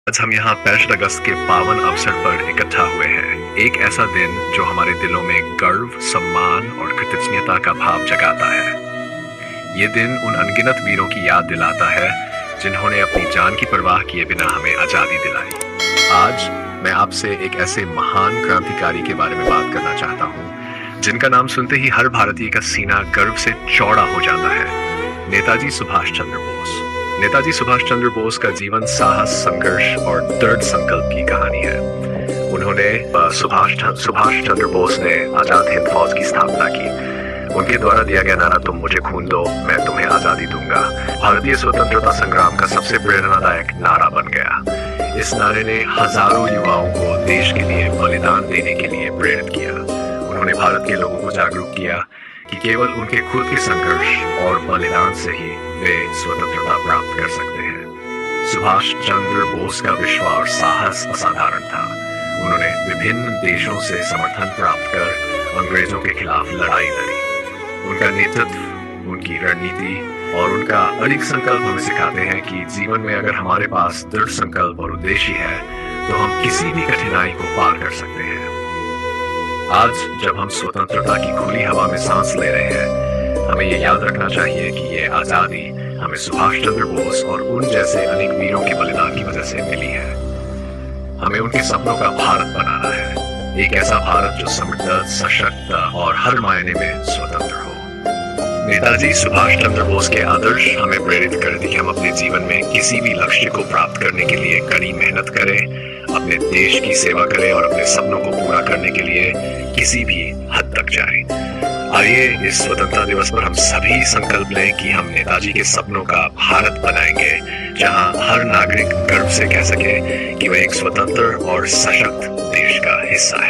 आज हम यहाँ 5 अगस्त के पावन अवसर पर इकट्ठा हुए हैं। एक ऐसा दिन जो हमारे दिलों में गर्व, सम्मान और कृतज्ञता का भाव जगाता है। ये दिन उन अनगिनत वीरों की याद दिलाता है जिन्होंने अपनी जान की परवाह किए बिना हमें आजादी दिलाई। आज मैं आपसे एक ऐसे महान क्रांतिकारी के बारे में बात करना चाहता हूँ जिनका नाम सुनते ही हर भारतीय का सीना गर्व से चौड़ा हो जाता है। नेताजी सुभाष चंद्र बोस। नेताजी सुभाष चंद्र बोस का जीवन साहस, संघर्ष और दृढ़ संकल्प की कहानी है। उन्होंने सुभाष चंद्र बोस ने आजाद हिंद फौज की स्थापना की। उनके द्वारा दिया गया नारा "तुम मुझे खून दो, मैं तुम्हें आजादी दूंगा" भारतीय स्वतंत्रता संग्राम का सबसे प्रेरणादायक नारा बन गया। इस नारे ने हजारों युवाओं को देश के लिए बलिदान देने के लिए प्रेरित किया। उन्होंने भारत के लोगों को जागरूक किया कि केवल उनके खुद के संघर्ष और बलिदान से ही वे स्वतंत्रता प्राप्त कर सकते हैं। सुभाष चंद्र बोस का विश्वास और साहस असाधारण था। उन्होंने विभिन्न देशों से समर्थन प्राप्त कर अंग्रेजों के खिलाफ लड़ाई लड़ी। उनका नेतृत्व, उनकी रणनीति और उनका अडिग संकल्प हमें सिखाते हैं कि जीवन में अगर हमारे पास दृढ़ संकल्प और उद्देश्य है तो हम किसी भी कठिनाई को पार कर सकते हैं। आज जब हम स्वतंत्रता की खुली हवा में सांस ले रहे हैं, हमें ये याद रखना चाहिए कि ये आजादी हमें सुभाष चंद्र बोस और उन जैसे अनेक वीरों के बलिदान की वजह से मिली है। हमें उनके सपनों का भारत बनाना है, एक ऐसा भारत जो समृद्ध, सशक्त और हर मायने में स्वतंत्र हो। नेताजी सुभाष चंद्र बोस के आदर्श हमें प्रेरित करते कि हम अपने जीवन में किसी भी लक्ष्य को प्राप्त करने के लिए कड़ी मेहनत करें, अपने देश की सेवा करें और अपने सपनों को पूरा करने के लिए किसी भी हद तक जाएं। आइए इस स्वतंत्रता दिवस पर हम सभी संकल्प लें कि हम नेताजी के सपनों का भारत बनाएंगे, जहां हर नागरिक गर्व से कह सके कि वह एक स्वतंत्र और सशक्त देश का हिस्सा है।